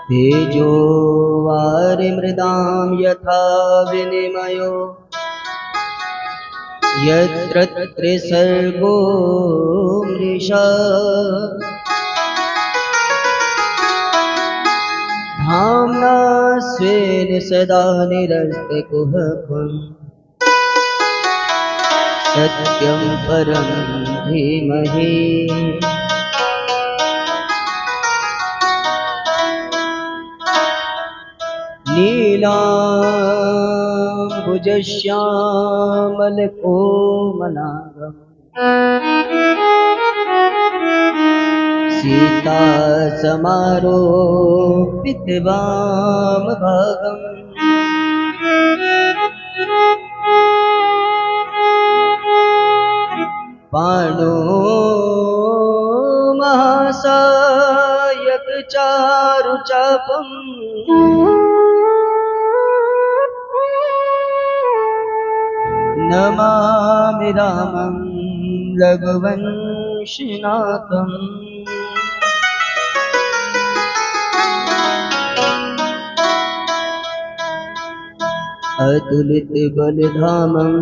तेजो वारिमृदां यथा विनिमयो यत्र त्रिसर्गो मृषा धाम्ना स्वेन सदा निरस्तकुहकम् सत्यं परं धीमहि। नीलाम्बुजश्यामलकोमलाङ्गम् सीता समारोपितवामभागम् पाणो महासायकचारुचापम् नमामि रामं रघुवंशनाथम्। अतुलितबलधामं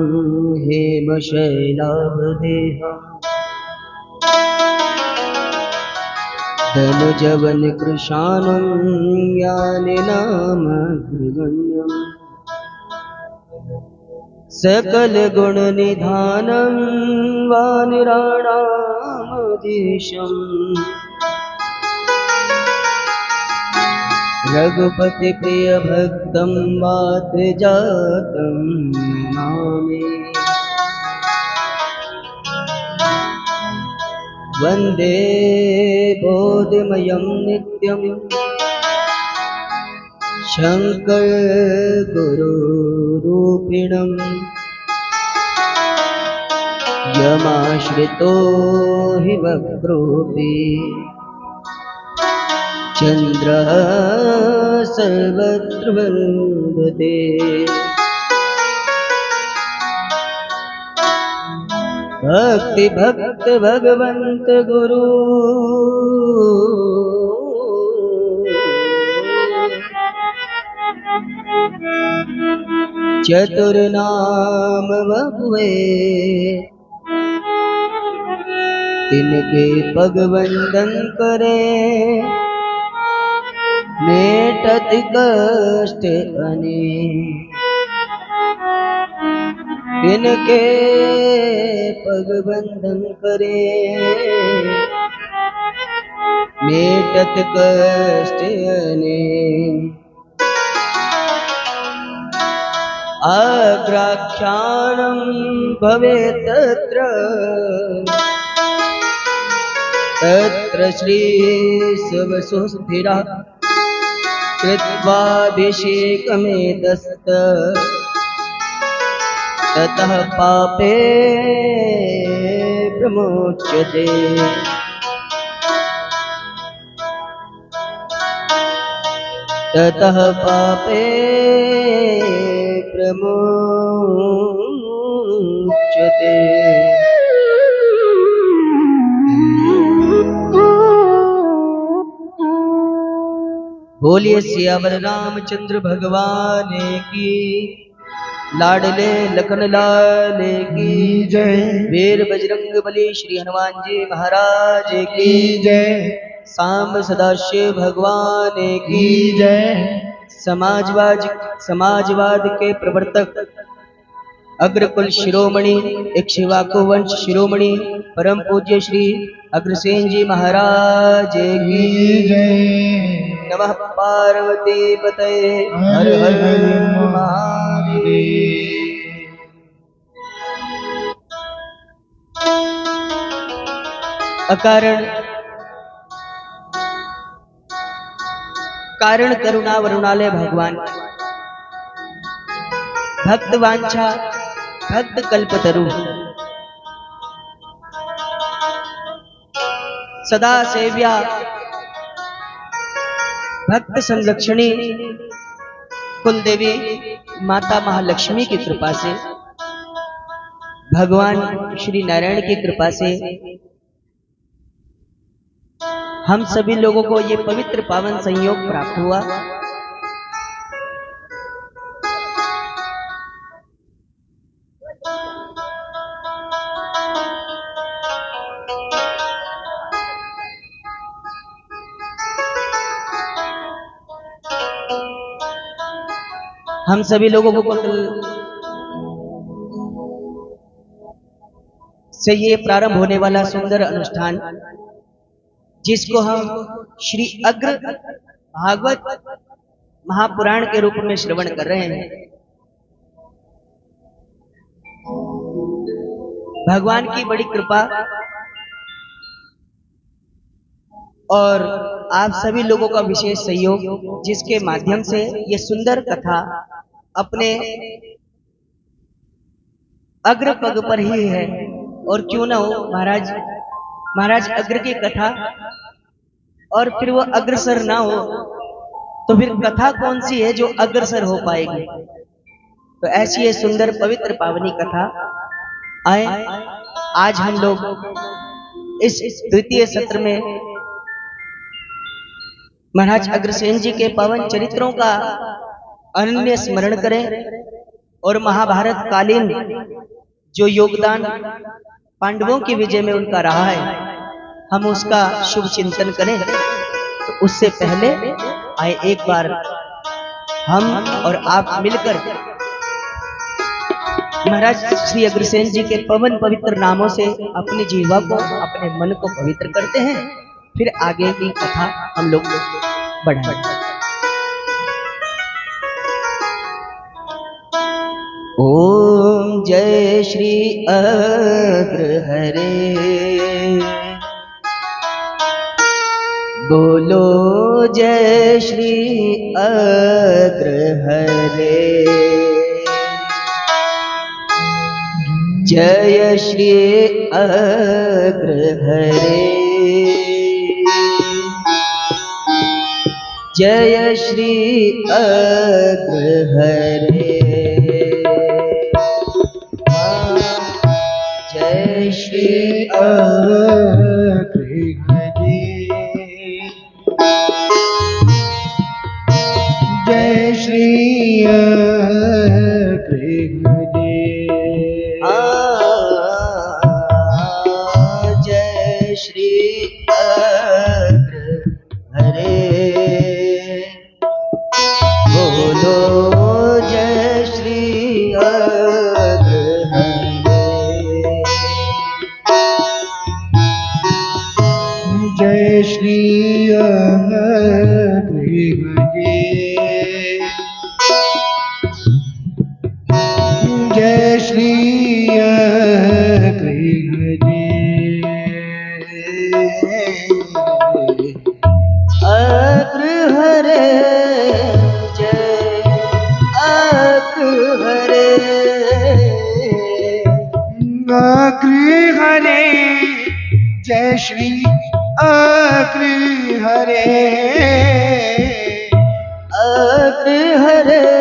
हेमशैलावदेहम् धनुजवनकृशानं ज्ञानिनामग्रगण्यम् सकलगुणनिधानं वानराणामधीशम् रघुपतिप्रियभक्तं वातजातं नमामि। वन्दे बोधिमयं नित्यं शङ्करगुरुरूपिणम् यमाश्रितो हि वक्रोऽपि चन्द्रः सर्वत्र वर्धते। भक्ति भक्त भगवंत गुरु चतुर्नाम वहुए तिनके पग वंदन करे मेटत कष्ट अनेक। तिनके पग वंदन करे मेटत कष्ट अनेक। अग्राख्यानं भवेत् तत्र श्री सुस्थिरः कृत्वाभिषेकमेतस्त ततः पापे प्रमुच्यते। ततः पापे प्रमुच्यते। बोलिए सियावर रामचंद्र भगवान की, लाडले लखन लाल की जय। वीर बजरंग बली श्री हनुमान जी महाराज की जय। सांब सदाशिव भगवान की जय। समाजवाद के प्रवर्तक अग्रकुल शिरोमणि इक्ष्वाकु वंश शिरोमणि परम पूज्य श्री अग्रसेन जी महाराज की जय। नमः पार्वती पतये हर हर महादेव। अकारण कारण करुणा वरुणालय भगवान भक्त वांछा भक्त कल्पतरु सदा सेव्या भक्त संरक्षणी कुलदेवी माता महालक्ष्मी की कृपा से भगवान श्री नारायण की कृपा से हम सभी लोगों को ये पवित्र पावन संयोग प्राप्त हुआ। हम सभी लोगों को कल से ये प्रारंभ होने वाला सुंदर अनुष्ठान, जिसको हम श्री अग्र भागवत महापुराण के रूप में श्रवण कर रहे हैं, भगवान की बड़ी कृपा और आप सभी लोगों का विशेष सहयोग, जिसके माध्यम से ये सुंदर कथा अपने अग्र पग पर ही है। और क्यों ना हो महाराज अग्र की कथा और फिर वो अग्रसर ना हो तो फिर कथा कौन सी है जो अग्रसर हो पाएगी। तो ऐसी ये सुंदर पवित्र पावनी कथा आए आज हम लोग इस द्वितीय सत्र में महाराज अग्रसेन जी के पावन चरित्रों का अनन्य स्मरण करें और महाभारत कालीन जो योगदान पांडवों की विजय में उनका रहा है, हम उसका शुभ चिंतन करें। तो उससे पहले आए एक बार हम और आप मिलकर महाराज श्री अग्रसेन जी के पवन पवित्र नामों से अपनी जीवा को, अपने मन को पवित्र करते हैं, फिर आगे की कथा हम लोग बढ़ाएं। ओम जय श्री अग्र हरे, बोलो जय श्री अग्र हरे, जय श्री अग्र हरे, जय श्री अग्र हरे, जय श्री अग्र हरे, जय श्री अग्र हरे, जय श्री अग्र हरे, बोलो जय श्री अग्र हरे, जय श्री अग्र हरे, जय श्री अग्र हरे, अग्र हरे, जय श्री अग्र हरे, अग्र हरे,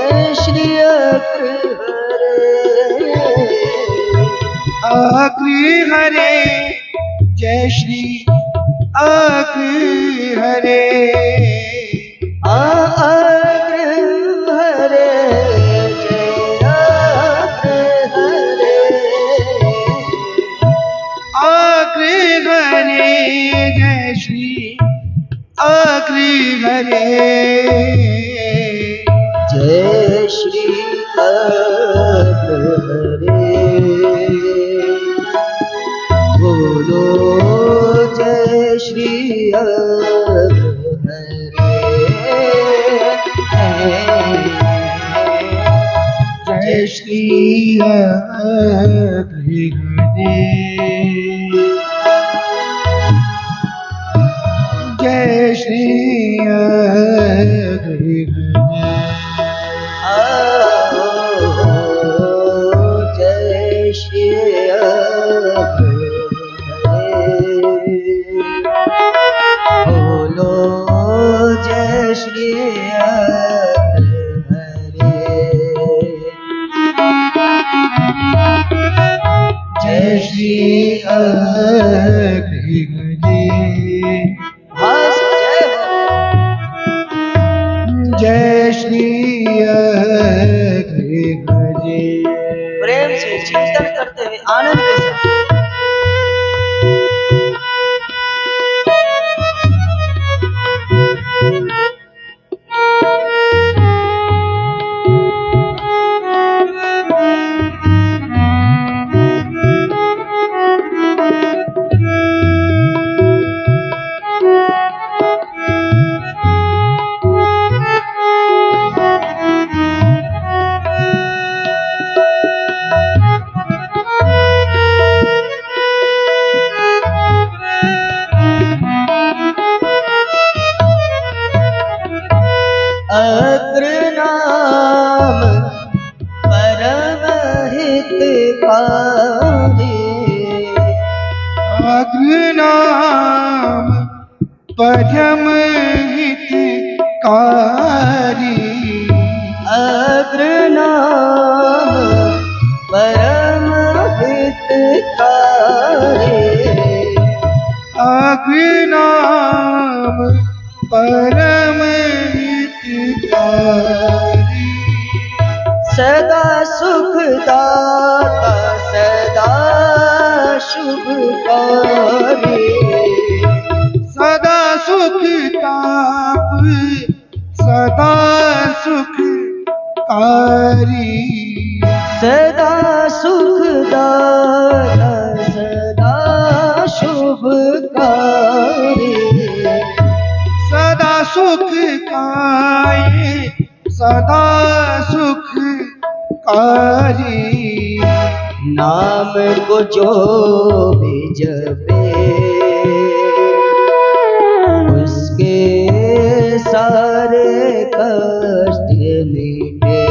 जय श्री अग्र हरे, अग्र हरे, जय श्री अग्र हरे, अग्र हरे, जय श्री अग्र हरे, बोलो जय श्री अग्र हरे, जय श्री अग्र हरे, जय श्री अग्र हरे, जय श्री अग्र हरे, बोलो जय श्री अग्र हरे, जय श्री हरे। बस जय श्री हरे हरे। प्रेम से चिंतन करते हुए आनंद के साथ अग्र नाम परम हितकारी। अग्र नाम परम हितकारी। अग्र नाम परम हितकारी। अग्र नाम परम हितकारी। सदा सुखदाता सदा शुभकारी। सदा सुख ताप सदा सुखकारी। सदा सुखदाता सदा शुभकारी। सदा सुखकारी सदा सुखकारी। नाम को जो भी जपे उसके सारे कष्ट मिटे।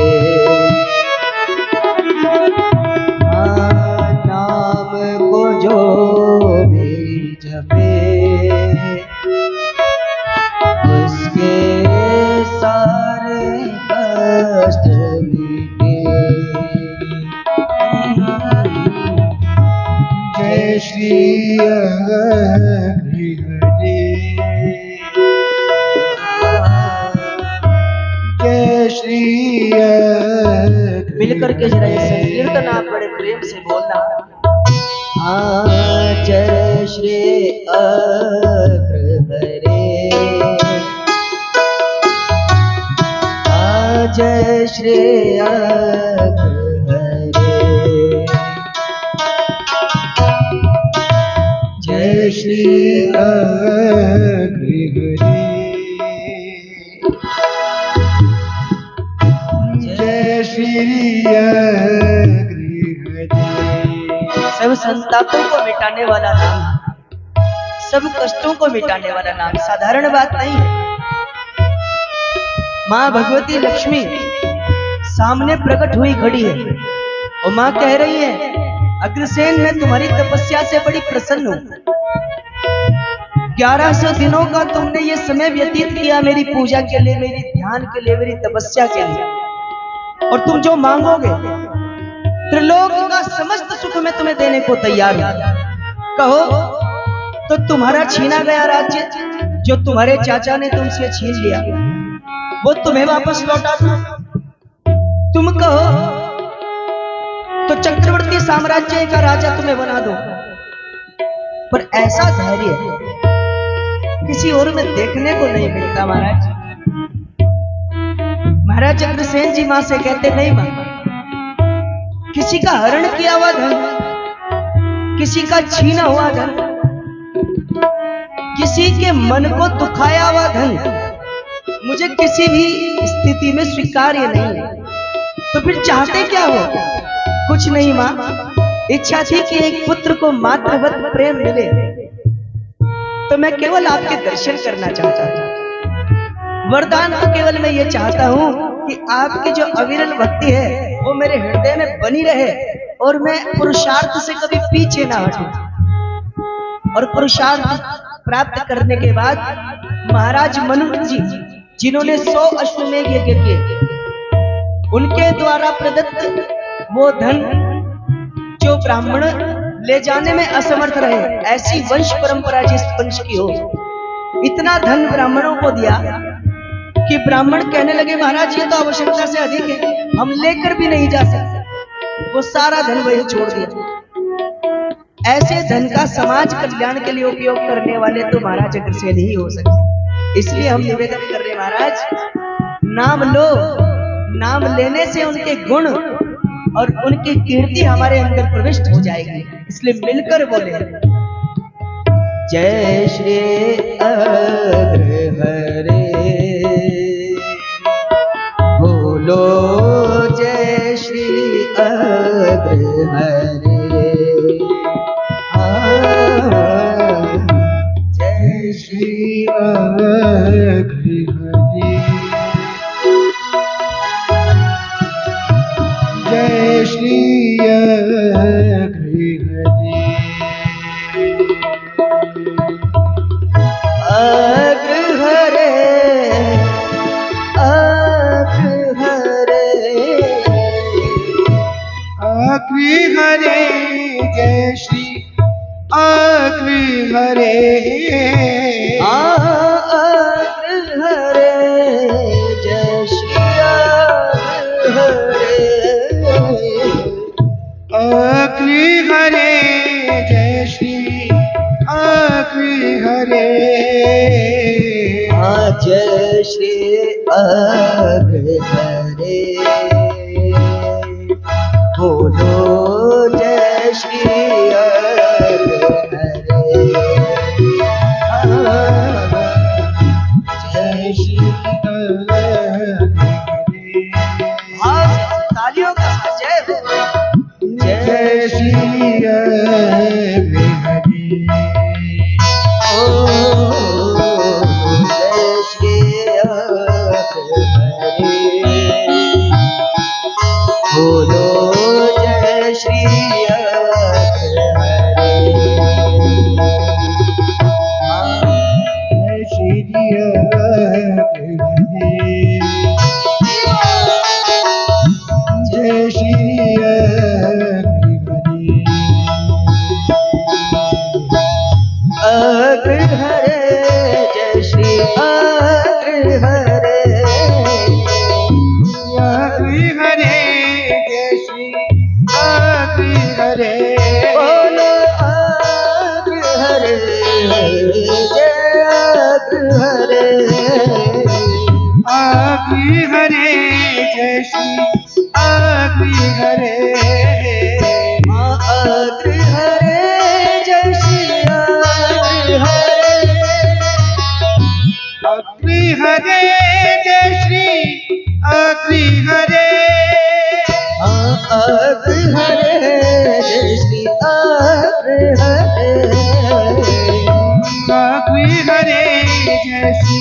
हाँ, नाम को जो भी जपे उसके सारे कष्ट मिटे। जय श्री हरि हरे। जय श्री हरि। मिलकर के जरा ये संकीर्तन आप बड़े प्रेम से बोलना। हाँ, जय श्री अग्र हरे। हाँ, जय श्री अग्र हरे। जय श्री अग्र हरे। जय श्री अग्र हरे। सब संतापों को मिटाने वाला नाम, सब कष्टों को मिटाने वाला नाम साधारण बात नहीं है। माँ भगवती लक्ष्मी सामने प्रकट हुई खड़ी है और माँ कह रही है, अग्रसेन मैं तुम्हारी तपस्या से बड़ी प्रसन्न हूं। 1100 दिनों का तुमने ये समय व्यतीत किया मेरी पूजा के लिए, मेरी ध्यान के लिए, मेरी तपस्या के लिए, और तुम जो मांगोगे त्रिलोक का समस्त सुख मैं तुम्हें देने को तैयार हूं। कहो तो तुम्हारा छीना गया राज्य जो तुम्हारे चाचा ने तुमसे छीन लिया वो तुम्हें वापस लौटा दूं। तुम कहो तो चक्रवर्ती साम्राज्य का राजा तुम्हें बना दो। पर ऐसा धैर्य किसी और में देखने को नहीं मिलता महाराज। महाराज अग्रसेन जी मां से कहते, नहीं मां, किसी का हरण किया हुआ धन, किसी का छीना हुआ धन, किसी के मन को दुखाया हुआ धन मुझे किसी भी स्थिति में स्वीकार्य नहीं है। तो फिर चाहते क्या हो? कुछ नहीं मां, इच्छा थी कि एक पुत्र को मातृवत प्रेम मिले, तो मैं केवल आपके दर्शन करना चाहता था। वरदान तो केवल मैं ये चाहता हूं कि आपकी जो अविरल भक्ति है वो मेरे हृदय में बनी रहे और मैं पुरुषार्थ से कभी पीछे ना हटूं। और पुरुषार्थ प्राप्त करने के बाद महाराज मनु जी जिन्होंने 100 अश्वमेध यज्ञ किए, उनके द्वारा प्रदत्त वो धन जो ब्राह्मण ले जाने में असमर्थ रहे, ऐसी वंश परंपरा जिस वंश की हो। इतना धन ब्राह्मणों को दिया कि ब्राह्मण कहने लगे महाराज ये तो आवश्यकता से अधिक है, हम लेकर भी नहीं जा सकते। वो सारा धन वही छोड़ दिया। ऐसे धन का समाज कल्याण के लिए उपयोग करने वाले तो महाराज अग्रसेन ही हो सकते। इसलिए हम निवेदन कर रहे हैं महाराज, नाम लो, नाम लेने से उनके गुण और उनकी कीर्ति हमारे अंदर प्रविष्ट हो जाएगी। इसलिए मिलकर बोले जय श्री अग्रहरे, बोलो जय श्री अग्रहरे, जय श्री अग्रहरे, जय श्री अग्रहरे, अग्रहरे अग्रहरे अग्रहरे, जय श्री अग्रहरे, अग्रहरे जय श्री अग्रहरे, अग्रहरे, जय श्री अग्रहरे, जय श्री अग्रहरे, बोलो जय श्री अग्रहरे, जय श्री अग्रहरे, तालियों का जय हो। जय श्री अग्रहरे, जय श्री अग्रहरे, बोलो जय श्री अग्रहरे, जय श्री अग्रहरे, जय श्री अग्रहरे, जय श्री अग्रहरे, अग्रहरे, जय श्री अग्रहरे, बोलो अग्रहरे, जय अग्रहरे, अग्रहरे, जय श्री अग्रहरे, अग्रहरे जय श्री अग्रहरे, अग्रहरे, जय श्री अग्रहरे, अग्रहरे जय श्री अग्रहरे, अग्रहरे, जय श्री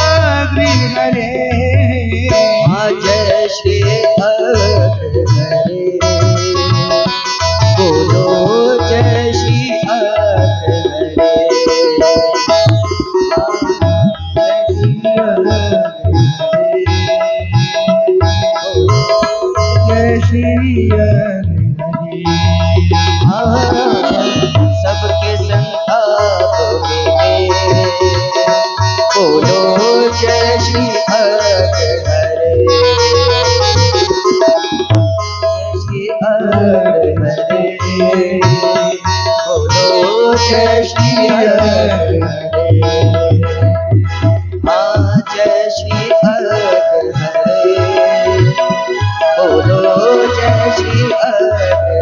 अग्रहरे, जय श्री अग्रहरे, बोलो जय श्री अग्रहरे, जय श्री अग्रहरे, सबके संताप मिटे, बोलो जय श्री अग्रहरे, जय श्री अग्रहरे, बोलो जय श्री अग्रहरे, जय श्री अग्रहरे, बोलो जय श्री अग्रहरे,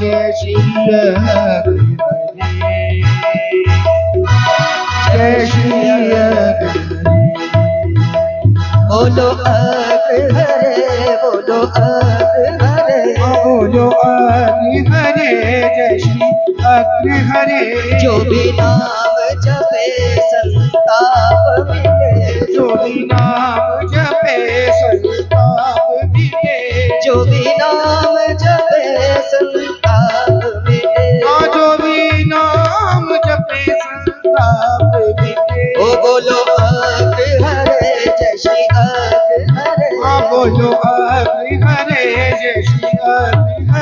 जय श्री अग्रहरे, जय श्री अग्रहरे, बोलो अग्रहरे, बोलो अग्रहरे, बोलो अग्रहरे, जय श्री अग्रहरे, जो भी नाम जपे संताप मिटे, जो भी नाम जपे संताप मिटे, जो भी नाम जपे संताप मिटे, जो भी नाम जपे संताप मिटे, ओ बोलो अग्रहरे जय श्री अग्रहरे, बोलो अग्रहरे, जय श्री अग्रहरे,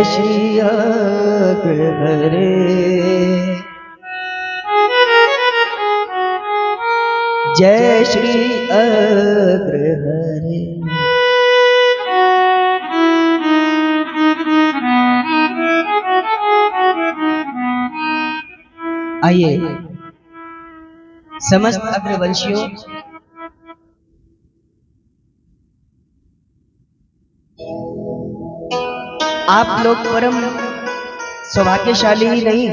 श्री अग्रहरे, जय श्री अग्रहरे। आइए समस्त अग्रवंशियों, आप लोग परम सौभाग्यशाली ही नहीं,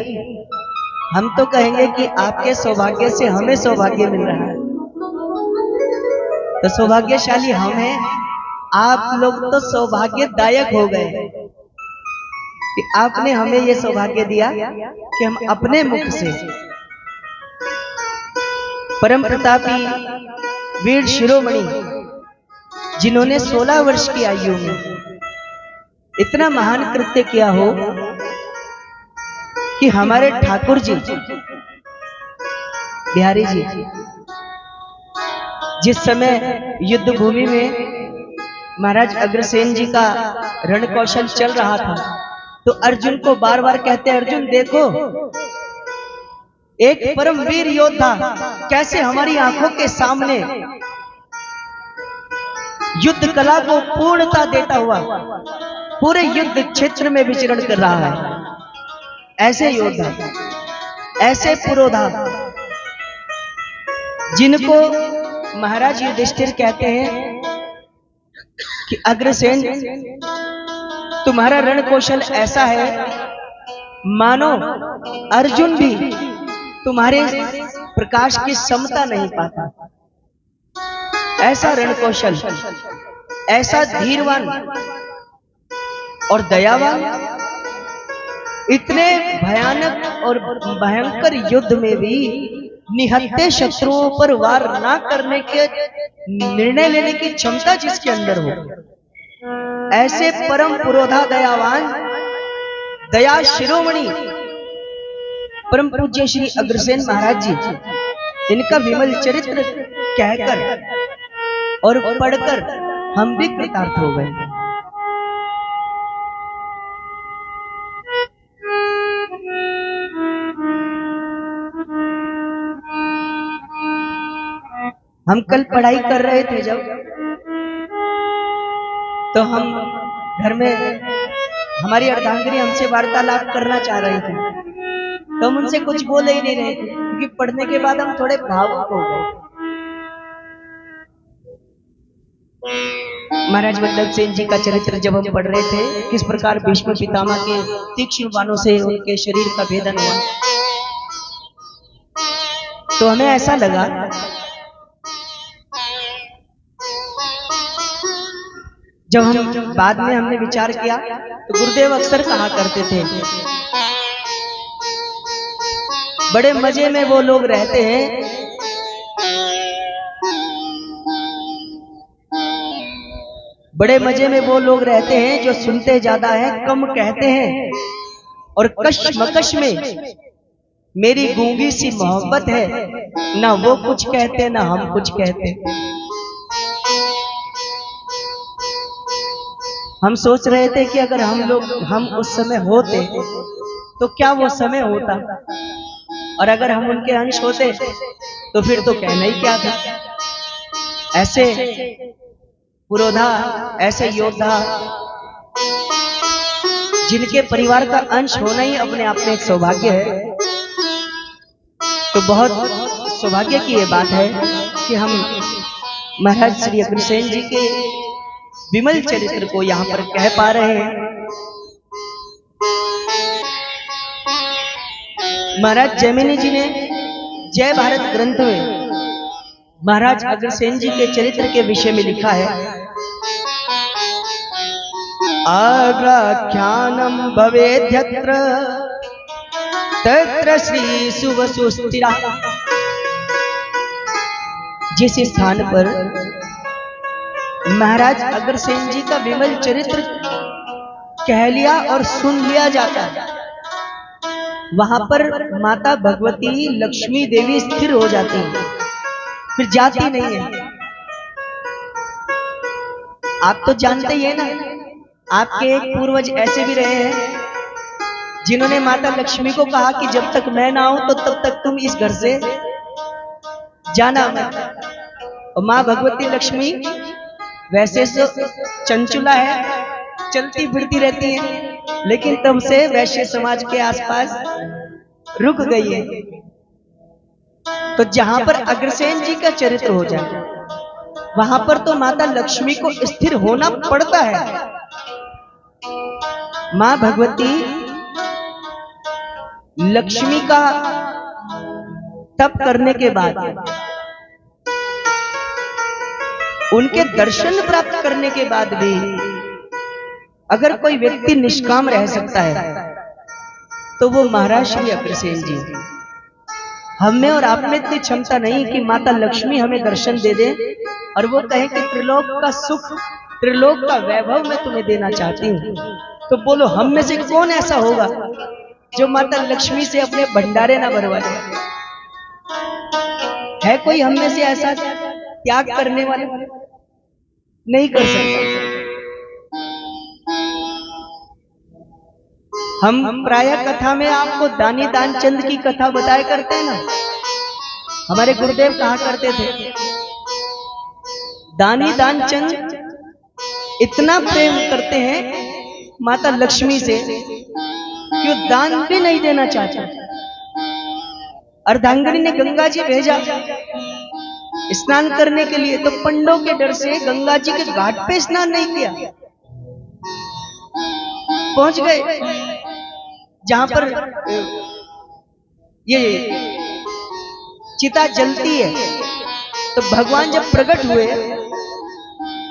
हम तो कहेंगे कि आपके सौभाग्य से हमें सौभाग्य मिल रहा है। तो सौभाग्यशाली हम हैं, आप लोग तो सौभाग्यदायक हो गए कि आपने हमें यह सौभाग्य दिया कि हम अपने मुख से परम प्रतापी वीर शिरोमणि, जिन्होंने 16 वर्ष की आयु में इतना महान कृत्य किया हो कि हमारे ठाकुर जी बिहारी जी जिस समय युद्ध भूमि में महाराज अग्रसेन जी का रण कौशल चल रहा था, तो अर्जुन को बार बार कहते, अर्जुन देखो एक परम वीर योद्धा कैसे हमारी आंखों के सामने युद्ध कला को पूर्णता देता हुआ पूरे युद्ध क्षेत्र में विचरण कर रहा है। ऐसे योद्धा, ऐसे पुरोधा, जिनको महाराज युधिष्ठिर कहते हैं कि अग्रसेन तुम्हारा रण कौशल ऐसा है मानो अर्जुन भी तुम्हारे प्रकाश की समता नहीं पाता। ऐसा रण कौशल, ऐसा धीरवान और दयावान, इतने भयानक और भयंकर युद्ध में भी निहत्थे शत्रुओं पर वार ना करने के निर्णय लेने की क्षमता जिसके अंदर हो, ऐसे परम पुरोधा दयावान दया शिरोमणि परम पूज्य श्री अग्रसेन महाराज जी, इनका विमल चरित्र कहकर और पढ़कर हम भी कृतार्थ हो गए। हम कल पढ़ाई कर रहे थे जब, तो हम घर में हमारी अर्धांगिनी हमसे वार्तालाप करना चाह रहे थे, तो हम उनसे कुछ बोल ही नहीं रहे थे क्योंकि पढ़ने के बाद हम थोड़े भावुक हो गए। महाराज वल्लभ सेन जी का चरित्र जब हम पढ़ रहे थे, किस प्रकार भीष्म पितामह के तीक्ष्ण बाणों से उनके शरीर का भेदन हुआ, तो हमें ऐसा लगा जब हम बाद में हमने विचार किया, तो गुरुदेव अक्सर कहा करते थे, बड़े मजे में वो लोग रहते हैं बड़े मजे में वो लोग रहते हैं जो सुनते ज्यादा है, कम कहते हैं, और कश्मकश में मेरी गूंगी सी मोहब्बत है, ना वो कुछ कहते ना हम कुछ कहते। हम सोच रहे थे कि अगर हम उस समय होते तो क्या वो समय होता, और अगर हम उनके अंश होते तो फिर तो कहना ही क्या था। ऐसे पुरोधा, ऐसे योद्धा, जिनके परिवार का अंश होना ही अपने आप में एक सौभाग्य है, तो बहुत सौभाग्य की ये बात है कि हम महाराज श्री अग्रसेन जी के विमल चरित्र को यहां पर कह पा रहे हैं। महाराज जैमिनी जी ने जय भारत ग्रंथ में महाराज अग्रसेन जी के चरित्र के विषय में लिखा है, आख्यानम भवेद्यत्र तत्र श्री सुवसुस्थिरा। जिस स्थान पर महाराज अग्रसेन जी का विमल चरित्र कह लिया और सुन लिया जाता है, वहां पर माता भगवती लक्ष्मी देवी स्थिर हो जाती है, फिर जाती नहीं है। आप तो जानते ही है ना, आपके एक पूर्वज ऐसे भी रहे हैं जिन्होंने माता लक्ष्मी को कहा कि जब तक मैं ना आऊं तो तब तक तुम इस घर से जाना मत। और माँ भगवती लक्ष्मी वैसे तो चंचुला है, चलती फिरती रहती है, लेकिन तब से वैश्य समाज के आसपास रुक गई है। तो जहां पर अग्रसेन जी का चरित्र हो जाए वहां पर तो माता लक्ष्मी को स्थिर होना पड़ता है। मां भगवती लक्ष्मी का तप करने के बाद, उनके दर्शन प्राप्त करने के बाद भी अगर कोई व्यक्ति निष्काम रह सकता है तो वो महाराज श्री अग्रसेन जी। हमें और आप में इतनी क्षमता नहीं कि माता लक्ष्मी हमें दर्शन दे दे और वो कहे कि त्रिलोक का सुख, त्रिलोक का वैभव मैं तुम्हें देना चाहती हूँ। तो बोलो हम में से कौन ऐसा होगा जो माता लक्ष्मी से अपने भंडारे ना भरवा दे? है कोई हम में से ऐसा त्याग करने वाला? नहीं कर सकता। हम प्रायः कथा में आपको दानी दानचंद की कथा बताया करते हैं ना। हमारे गुरुदेव कहा करते थे दानी दानचंद इतना प्रेम करते हैं माता लक्ष्मी से कि वो दान भी नहीं देना चाहता। अर्धांगिनी ने गंगा जी भेजा स्नान करने के लिए, तो पंडों के डर से गंगा जी के घाट पे स्नान नहीं किया। पहुंच गए जहां पर ये चिता जलती है, तो भगवान जब प्रकट हुए,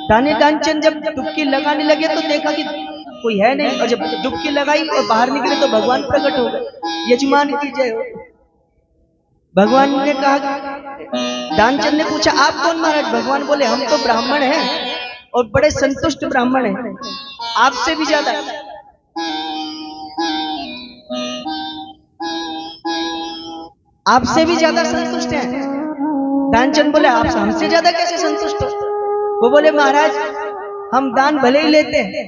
दानी दानचंद जब डुबकी लगाने लगे तो देखा कि कोई है नहीं, और जब डुबकी लगाई और बाहर निकले तो भगवान प्रकट हो गए। यजमान की जय हो। भगवान ने कहा, दानचंद ने पूछा आप कौन महाराज? भगवान बोले हम तो ब्राह्मण हैं और बड़े संतुष्ट ब्राह्मण हैं, आपसे भी ज्यादा। आपसे भी ज्यादा संतुष्ट हैं। दानचंद बोले आप हमसे ज्यादा कैसे संतुष्ट हो? वो बोले महाराज हम दान भले ही लेते हैं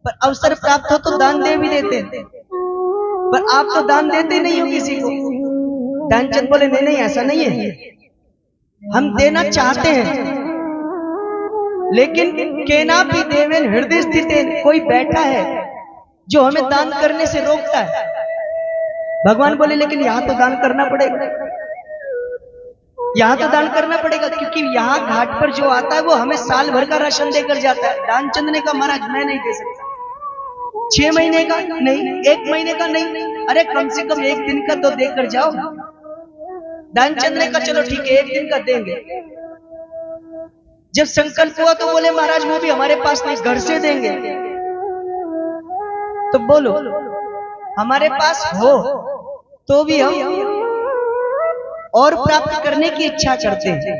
पर अवसर प्राप्त हो तो दान दे भी देते हैं, पर आप तो दान देते नहीं हो किसी को। दानचंद बोले नहीं नहीं ऐसा नहीं है, हम देना चाहते हैं लेकिन केना भी देवेन हृदय स्थित कोई बैठा है जो हमें दान करने से रोकता है। भगवान बोले लेकिन यहां तो दान करना पड़ेगा, यहां तो दान करना पड़ेगा, क्योंकि यहां घाट पर जो आता है वो हमें साल भर का राशन देकर जाता है। दानचंद ने कहा महाराज मैं नहीं दे सकता, 6 महीने का नहीं, 1 महीने का नहीं, अरे कम से कम 1 दिन का तो देकर जाओ। दानचंद ने कहा चलो ठीक है 1 दिन का देंगे। जब संकल्प हुआ तो बोले महाराज वो भी हमारे पास नहीं, घर से देंगे। तो बोलो हमारे पास हो तो भी हम और प्राप्त करने की इच्छा करते हैं।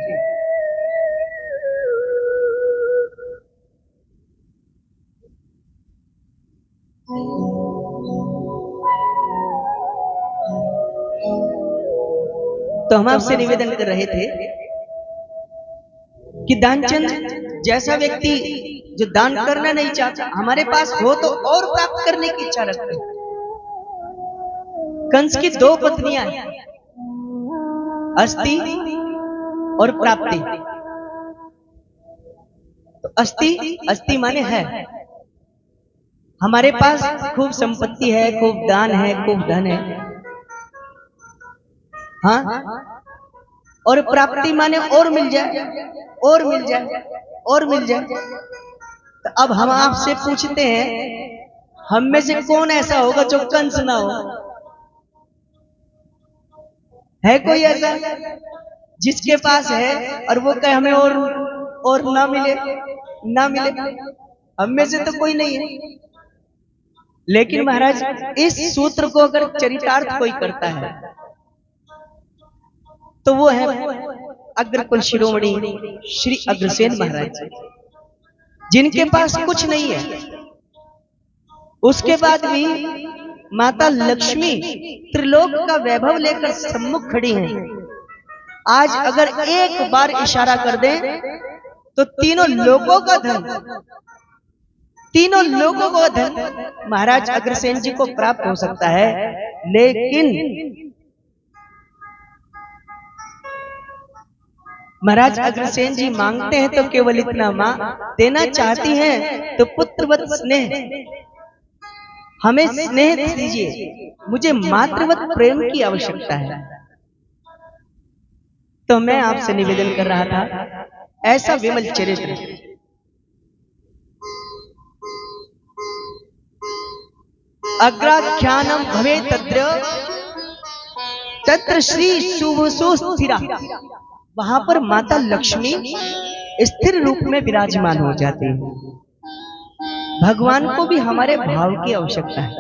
तो हम आपसे निवेदन कर रहे थे कि दानचंद जैसा व्यक्ति जो दान करना नहीं चाहता, हमारे पास हो तो और प्राप्त करने की इच्छा रखते हैं। कंस की 2 पत्नियां हैं, अस्ति और प्राप्ति। तो अस्ति माने है, हमारे पास खूब संपत्ति है, खूब दान है, खूब धन है। हाँ, और प्राप्ति माने और मिल जाए, और मिल जाए, और मिल जाए। तो अब हम आपसे पूछते हैं हम में से कौन ऐसा होगा जो कंस ना हो? है कोई ऐसा जिसके पास है और वो कहे हमें और ना मिले, ना मिले? हम में से तो कोई नहीं है। लेकिन महाराज इस सूत्र को अगर चरितार्थ कोई करता है तो वो है अग्रकुल शिरोमणि श्री अग्रसेन महाराज, जिनके पास कुछ नहीं है, उसके बाद भी माता लक्ष्मी त्रिलोक का वैभव लेकर सम्मुख खड़ी हैं। आज अगर एक बार इशारा कर दें तो तीनों लोकों का धन, तीनों लोगों को धन महाराज अग्रसेन जी को प्राप्त हो सकता है, लेकिन महाराज अग्रसेन जी मांगते हैं तो केवल इतना, मां देना चाहती हैं तो पुत्रवत स्नेह, हमें स्नेह दीजिए, मुझे मातृवत प्रेम की आवश्यकता है। तो मैं आपसे निवेदन कर रहा था, ऐसा विमल चरित्र अग्राख्यानम भवे तत्र श्री शुभसो स्थिरा, वहां पर माता लक्ष्मी स्थिर रूप में विराजमान हो जाती है। भगवान को भी हमारे भाव की आवश्यकता है।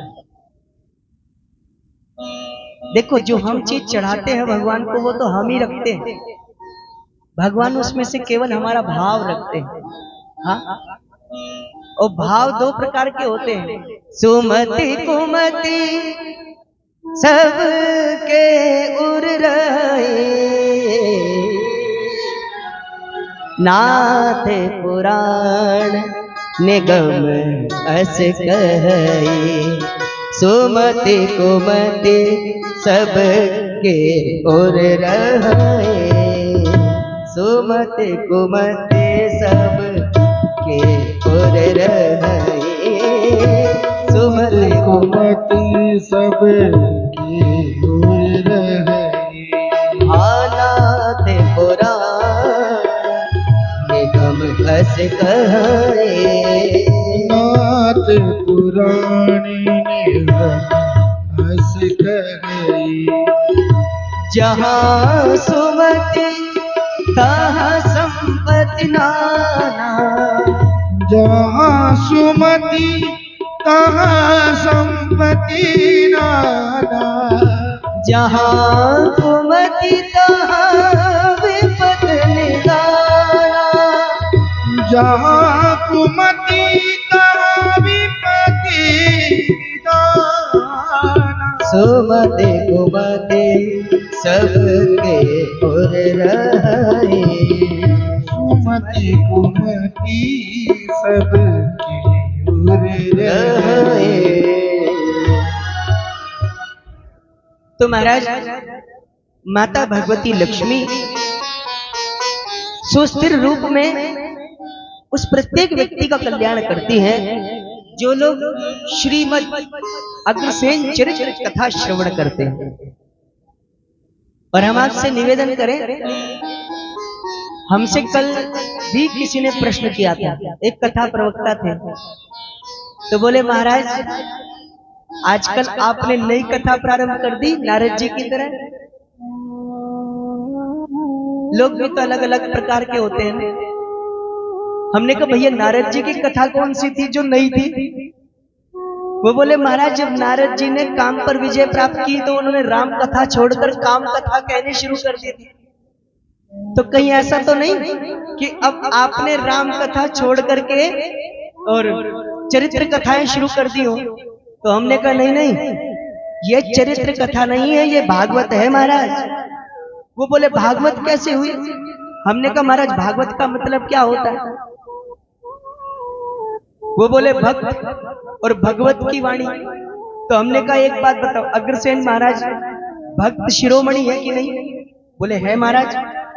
देखो, जो हम चीज चढ़ाते हैं भगवान को, वो तो हम ही रखते हैं, भगवान उसमें से केवल हमारा भाव रखते हैं। हाँ, और भाव दो प्रकार के होते हैं, सुमति कुमति सबके उर रहे, नाथ पुराण निगम अस कहे, सुमति कुमति सबके उर रहे, सुमति कुमति सबके उर रहे, सुमति कुमति सबके उर रहे, नाथ पुराण निगम अस कहे, नाथ पुराणी निगम अस कहे, जहाँ सुमति तहाँ संपत्ति नाना, जहाँ सुमति तहाँ संपत्ति नाना, जहाँ कुमति तहाँ विपद निदाना, जहाँ कुमति तहाँ विपत्ति निदाना, सुमति कुमति सबके उर रहे, सुमति कुमति सबके उर रहे। तो महाराज माता भगवती लक्ष्मी सुस्थिर रूप में उस प्रत्येक व्यक्ति का कल्याण करती हैं जो लोग श्रीमद् अग्रसेन चरित्र कथा श्रवण करते हैं। और हम आपसे निवेदन करें, हमसे कल भी किसी ने प्रश्न किया था, एक कथा प्रवक्ता थे, तो बोले महाराज आजकल आपने नई कथा प्रारंभ कर दी नारद जी की तरह। लोग भी तो अलग अलग प्रकार के होते हैं। हमने कहा भैया नारद जी की कथा कौन सी थी जो नई थी? वो बोले महाराज जब नारद जी ने काम पर विजय प्राप्त की तो उन्होंने राम कथा छोड़कर काम कथा कहनी शुरू कर दी थी। तो कहीं ऐसा तो नहीं कि अब आपने राम कथा छोड़ करके और चरित्र कथाएं शुरू कर दी हो? तो हमने कहा नहीं नहीं, ये चरित्र कथा नहीं है, ये भागवत है महाराज। वो बोले भागवत कैसे हुई? हमने कहा महाराज भागवत का मतलब क्या होता है? वो बोले भक्त और भगवत की वाणी। तो हमने कहा एक बात बताओ, अग्रसेन महाराज भक्त शिरोमणि है कि नहीं? बोले है महाराज।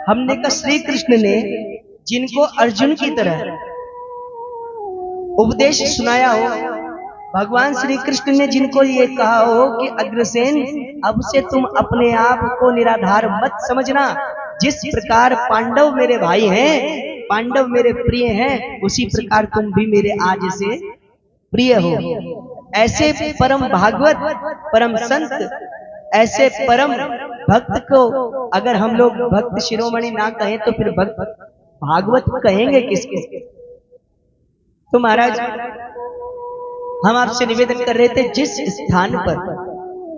हमने कहा श्री कृष्ण ने जिनको अर्जुन की तरह उपदेश सुनाया हो, भगवान श्री कृष्ण ने जिनको ये कहा हो कि अग्रसेन अब से तुम अपने आप को निराधार मत समझना, जिस प्रकार पांडव मेरे भाई हैं, पांडव मेरे प्रिय हैं, उसी प्रकार तुम भी मेरे आज से प्रिय हो। ऐसे परम भागवत, परम संत, ऐसे परम भक्त को अगर हम लोग भक्त शिरोमणि ना कहें तो फिर भक्त भागवत कहेंगे किसको? तो महाराज हम आपसे निवेदन कर रहे थे, जिस स्थान पर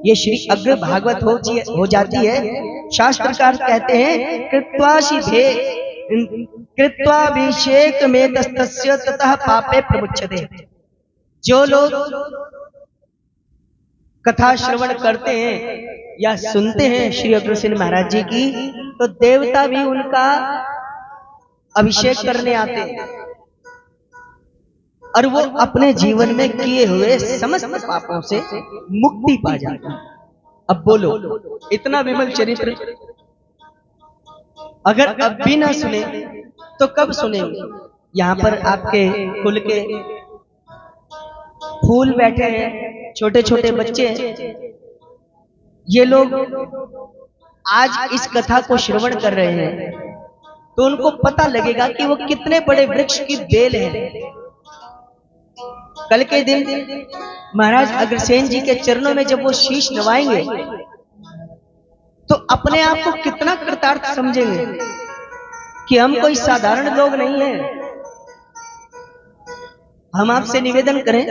ये श्री अग्र भागवत हो जाती है, शास्त्रकार कहते हैं कृत्वाभिषेक में तस्तस्य ततः पापे प्रमुच्यते। जो लोग कथा श्रवण करते हैं या सुनते हैं श्री अग्रसेन महाराज जी की, तो देवता भी उनका अभिषेक करने आते हैं। और वो अपने जीवन में किए हुए समस्त पापों से मुक्ति पा जाता है। अब बोलो, इतना विमल चरित्र अगर अब भी ना सुने तो कब सुनेंगे? यहाँ पर आपके कुल के फूल बैठे हैं, छोटे छोटे बच्चे हैं, ये लोग आज इस कथा को श्रवण कर रहे हैं तो उनको पता लगेगा कि वो कितने बड़े वृक्ष की बेल है। कल के दिन महाराज अग्रसेन जी के चरणों में जब वो शीश नवाएंगे तो अपने आप को कितना कृतार्थ समझेंगे कि हम कोई साधारण लोग नहीं हैं। हम आपसे निवेदन करें,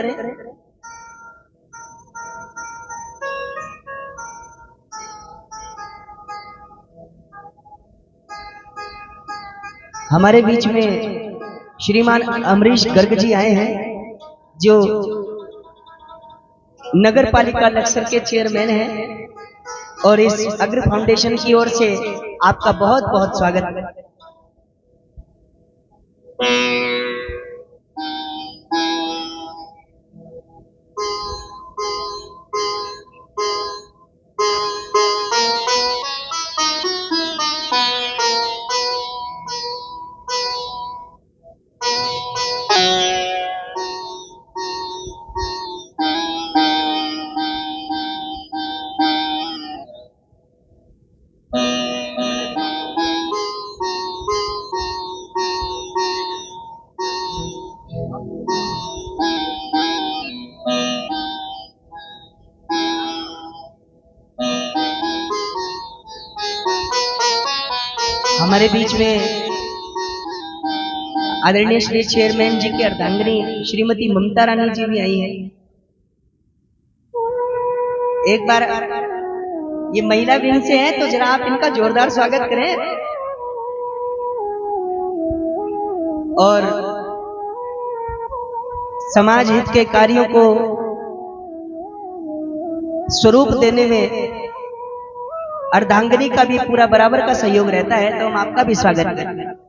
हमारे बीच में श्रीमान अमरीश गर्ग जी आए हैं, जो नगर पालिका लक्सर के चेयरमैन हैं, और इस अग्र फाउंडेशन की ओर से आपका बहुत बहुत स्वागत है। हमारे बीच में आदरणीय श्री चेयरमैन जी की अर्धांगिनी श्रीमती ममता रानी जी भी आई हैं। एक बार ये महिला विंग से हैं तो जरा आप इनका जोरदार स्वागत करें। और समाज हित के कार्यों को स्वरूप देने में अर्धांगिनी का भी पूरा बराबर का सहयोग रहता है, तो हम आपका भी स्वागत करें।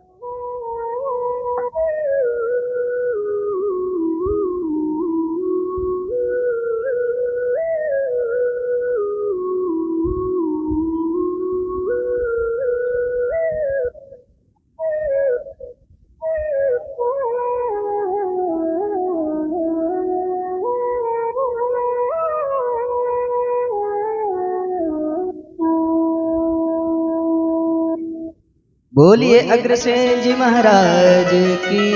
बोलिए अग्रसेन जी महाराज की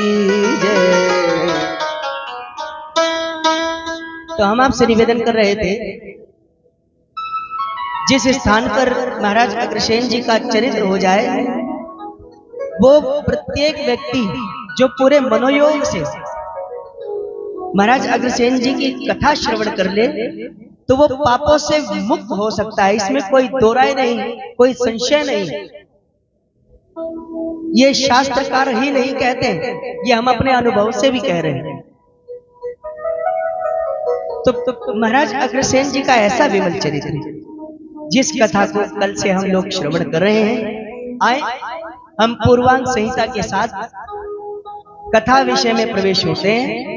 जय। तो हम आपसे निवेदन कर रहे थे, जिस स्थान पर महाराज अग्रसेन जी का चरित्र हो जाए, वो प्रत्येक व्यक्ति जो पूरे मनोयोग से महाराज अग्रसेन जी की कथा श्रवण कर ले तो वो पापों से मुक्त हो सकता है। इसमें कोई दो राय नहीं, कोई संशय नहीं। ये शास्त्रकार ही नहीं कहते, ये हम अपने अनुभव से भी कह रहे हैं। तो महाराज अग्रसेन जी का ऐसा विमल चरित्र, जिस कथा को कल से हम लोग श्रवण कर रहे हैं, आए हम पूर्वांग संहिता के साथ कथा विषय में प्रवेश होते हैं।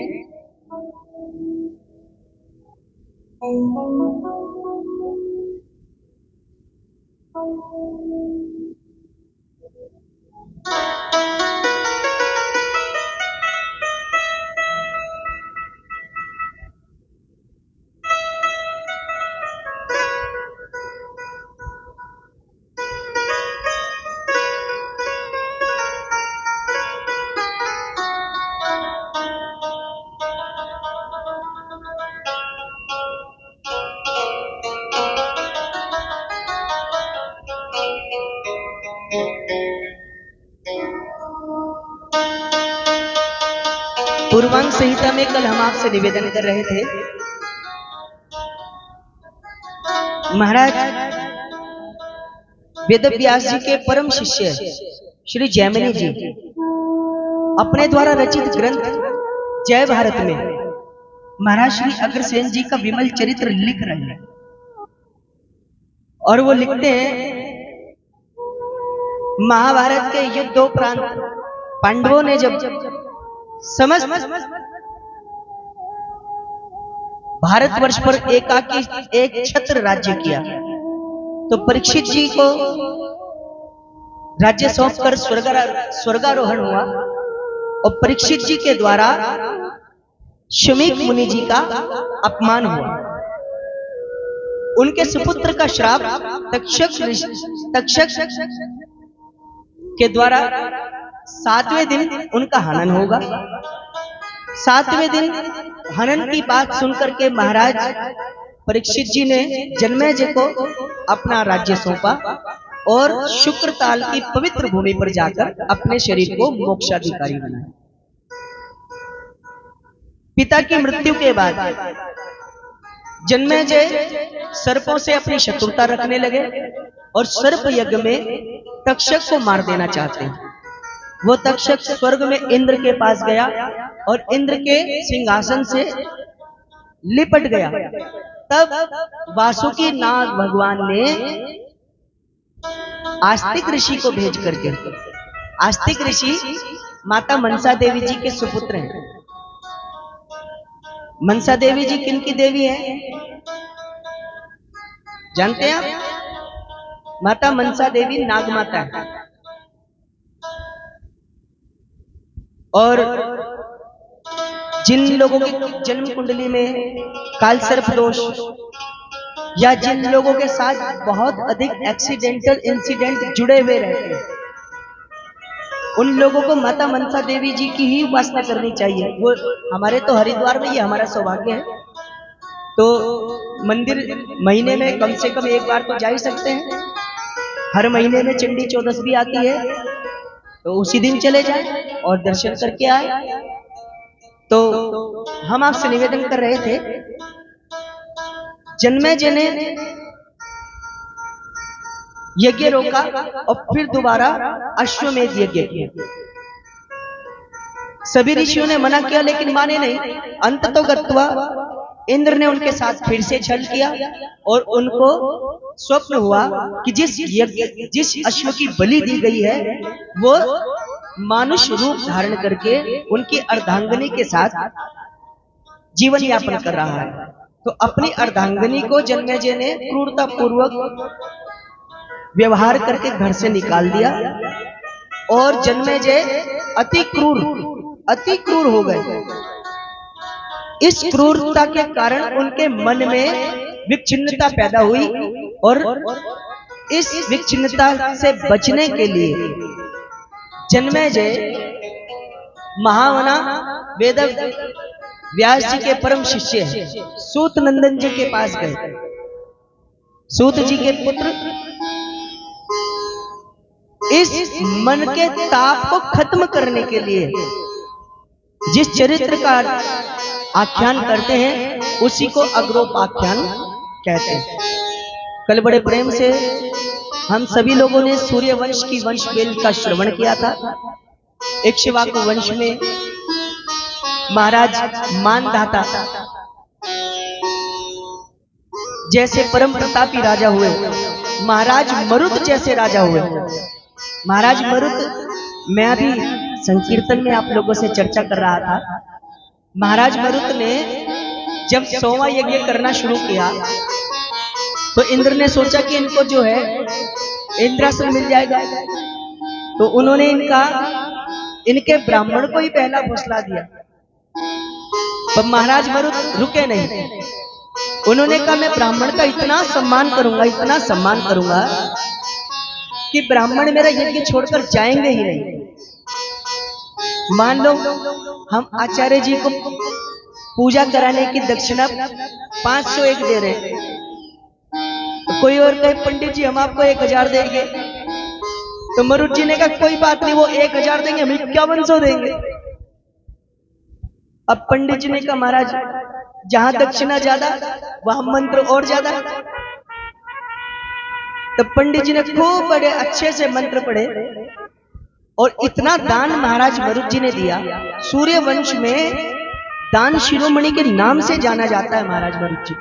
पूर्वांग संहिता में कल हम आपसे निवेदन कर रहे थे, महाराज वेदव्यास जी के परम शिष्य श्री जैमिनी जी अपने द्वारा रचित ग्रंथ जय भारत में महाराज श्री अग्रसेन जी का विमल चरित्र लिख रहे हैं। और वो लिखते हैं, महाभारत के युद्धोपरांत पांडवों ने जब समस्त भारतवर्ष पर एकाकी एक छत्र राज्य किया। तो परीक्षित जी को राज्य सौंपकर स्वर्गारोहण हुआ और परीक्षित जी के द्वारा शमीक मुनि जी का अपमान हुआ। उनके सुपुत्र का श्राप तक्षक के द्वारा 7वें दिन उनका हनन होगा। 7वें दिन हनन की बात सुनकर के महाराज परीक्षित जी ने जन्मेजय को अपना राज्य सौंपा और शुक्रताल की पवित्र भूमि पर जाकर अपने शरीर को मोक्षाधिकारी बनाया। पिता की मृत्यु के बाद जन्मेजय सर्पों से अपनी शत्रुता रखने लगे और सर्प यज्ञ में तक्षक को मार देना चाहते हैं। वो तक्षक स्वर्ग में इंद्र के पास गया और इंद्र के सिंहासन से लिपट गया। तब वासुकी नाग भगवान ने आस्तिक ऋषि को भेज करके, आस्तिक ऋषि माता मनसा देवी जी के सुपुत्र हैं। मनसा देवी जी किनकी देवी है जानते हैं आप? माता मनसा देवी नाग माता है। और जिन लोगों की जन्म कुंडली में काल सर्प दोष या जिन लोगों के साथ बहुत अधिक एक्सीडेंटल इंसिडेंट जुड़े हुए रहते हैं, उन लोगों को माता मनसा देवी जी की ही उपासना करनी चाहिए। वो हमारे तो हरिद्वार में ये हमारा सौभाग्य है, तो मंदिर महीने में कम से कम एक बार तो जा ही सकते हैं। हर महीने में चंडी चौदस भी आती है, तो उसी दिन चले जाएं और दर्शन करके आए। तो हम आपसे निवेदन कर रहे थे, जन्मेजय ने यज्ञ रोका और फिर दोबारा अश्वमेध यज्ञ किया। सभी ऋषियों ने मना किया लेकिन माने नहीं। अंत तो गत्वा इंद्र ने उनके साथ फिर से छल किया और उनको स्वप्न हुआ कि जिस अश्व की बलि दी गई है वो मानुष रूप धारण करके उनकी अर्धांगिनी के साथ जीवन यापन कर रहा है। तो अपनी अर्धांगिनी को जन्मेजय ने क्रूरता पूर्वक व्यवहार करके घर से निकाल दिया और जन्मेजय अति क्रूर हो गए। इस क्रूरता के कारण उनके मन में विच्छिन्नता पैदा हुई और इस विच्छिन्नता से बचने के लिए जन्मेजय महामना वेद व्यास जी के परम शिष्य सूत नंदन जी के पास गए। सूत जी के पुत्र इस मन के ताप को खत्म करने के लिए जिस चरित्र का आख्यान करते हैं उसी को अग्रोपाख्यान कहते हैं। कल बड़े प्रेम से हम सभी लोगों ने सूर्य वंश की वंश बेल का श्रवण किया था। इक्ष्वाकु वंश में महाराज मानधाता जैसे परम प्रतापी राजा हुए, महाराज मरुत जैसे राजा हुए। महाराज मरुत, मैं अभी संकीर्तन में आप लोगों से चर्चा कर रहा था। महाराज मरुत ने जब 100वां यज्ञ करना शुरू किया तो इंद्र ने सोचा कि इनको जो है इंद्रासन मिल जाएगा, तो उन्होंने इनके ब्राह्मण को ही पहला फुसला दिया। पर महाराज मरुत रुके नहीं। उन्होंने कहा मैं ब्राह्मण का इतना सम्मान करूंगा कि ब्राह्मण मेरा यज्ञ छोड़कर जाएंगे ही नहीं। मान लो हम आचार्य जी को पूजा कराने की दक्षिणा 501 दे रहे हैं, तो कोई और कहे पंडित जी हम आपको 1000 देंगे, तो मरुत जी ने कहा कोई बात नहीं, वो 1000 देंगे, हम 5100 देंगे। अब पंडित जी ने कहा महाराज जहां दक्षिणा ज्यादा वहां मंत्र और ज्यादा। तो पंडित जी ने खूब बड़े अच्छे से मंत्र पढ़े और इतना दान महाराज मरुत जी ने दिया। सूर्य वंश में दान शिरोमणि के नाम से जाना जाता है महाराज मरुत जी।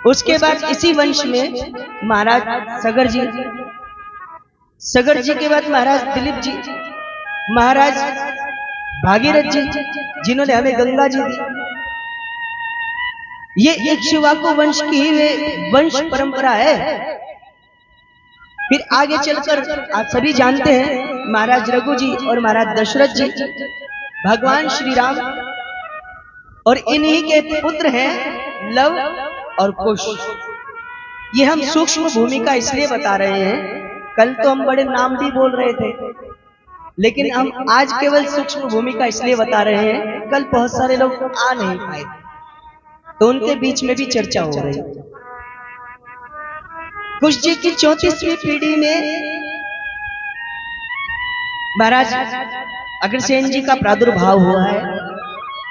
उसके बाद इसी वंश में महाराज सगर जी के बाद महाराज दिलीप जी, महाराज भागीरथ जी जिन्होंने हमें गंगा जी दी, ये इक्ष्वाकु वंश की वंश परंपरा है। फिर आगे चलकर आप सभी जानते हैं महाराज रघु जी और महाराज दशरथ जी भगवान श्री राम और इन्हीं के पुत्र हैं लव और कुश। ये हम सूक्ष्म भूमिका इसलिए बता रहे हैं, कल तो हम बड़े नाम भी बोल रहे थे, लेकिन हम आज केवल सूक्ष्म भूमिका इसलिए बता रहे हैं, कल बहुत सारे लोग आ नहीं पाए तो उनके बीच में भी चर्चा हो रही। कुश जी की 34वीं पीढ़ी में महाराज अग्रसेन जी का प्रादुर्भाव हुआ है।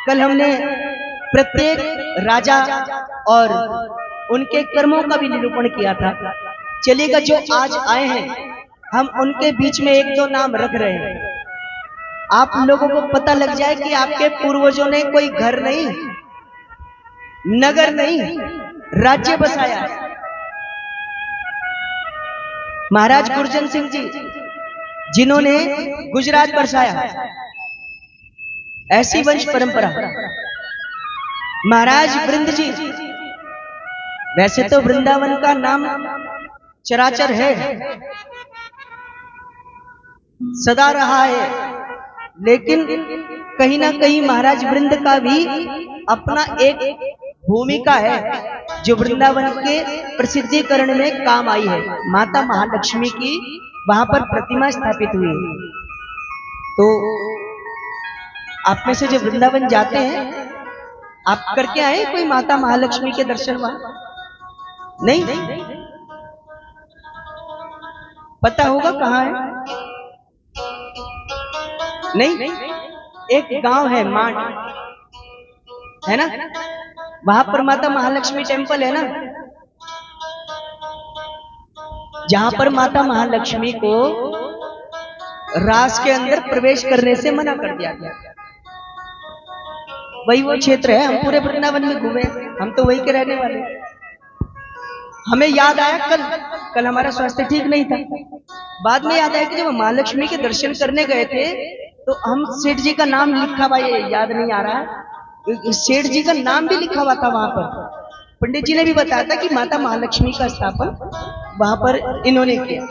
कल हमने प्रत्येक राजा और उनके कर्मों का भी निरूपण किया था। चलिएगा, जो आज आए हैं हम उनके बीच में एक दो नाम रख रहे हैं, आप लोगों को पता लग जाए कि आपके पूर्वजों ने कोई घर नहीं, नगर नहीं, राज्य बसाया है। महाराज गुरजन सिंह जी जिन्होंने गुजरात बरसाया, ऐसी वंश परंपरा। महाराज वृंद जी, वैसे तो वृंदावन का नाम चराचर है, सदा रहा है, लेकिन कहीं ना कहीं महाराज वृंद का भी अपना एक भूमिका है जो वृंदावन के प्रसिद्धीकरण में काम आई है। माता महालक्ष्मी की वहां पर प्रतिमा स्थापित हुई है। तो आप में से जो वृंदावन जाते हैं, आप करके आए कोई माता महालक्ष्मी के दर्शन वहां? नहीं, पता होगा कहां है? नहीं, एक गांव है मांड, है ना, वहां पर माता महालक्ष्मी टेम्पल है ना, जहां पर माता महालक्ष्मी को रास के अंदर प्रवेश करने से मना कर दिया गया। वही वो क्षेत्र है। हम पूरे वृंदावन में घूमे, हम तो वही के रहने वाले। हमें याद आया कल हमारा स्वास्थ्य ठीक नहीं था, बाद में याद आया कि जब महालक्ष्मी के दर्शन करने गए थे तो हम सेठ जी का नाम लिखा हुआ, ये याद नहीं आ रहा है, सेठ जी का नाम भी लिखा हुआ था वहां पर। पंडित जी ने भी बताया था कि माता महालक्ष्मी का स्थापन वहां पर इन्होंने किया।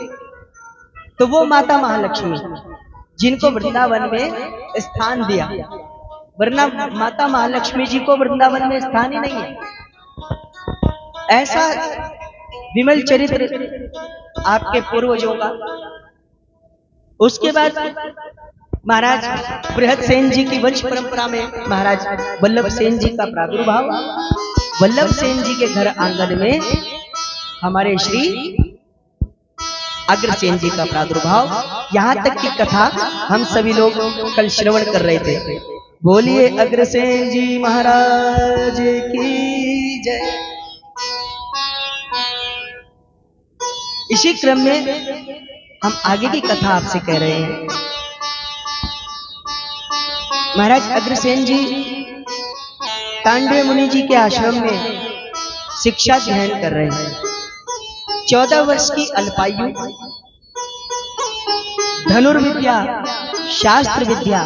तो वो माता महालक्ष्मी जिनको वृंदावन में स्थान दिया, वरना माता महालक्ष्मी जी को वृंदावन में स्थान ही नहीं है। ऐसा विमल चरित्र आपके पूर्वजों का। उसके बाद महाराज बृहद सेन जी की वंश परंपरा में महाराज वल्लभ सेन जी का प्रादुर्भाव। वल्लभ सेन जी के घर आंगन में हमारे श्री अग्रसेन जी का प्रादुर्भाव। यहां तक की कथा हम सभी लोग कल श्रवण कर रहे थे। बोलिए अग्रसेन जी महाराज की जय। इसी क्रम में हम आगे की कथा आपसे कह रहे हैं। महाराज अग्रसेन जी तांडव मुनि जी के आश्रम में शिक्षा ग्रहण कर रहे हैं। 14 वर्ष की अल्पायु, धनुर्विद्या, शास्त्र विद्या,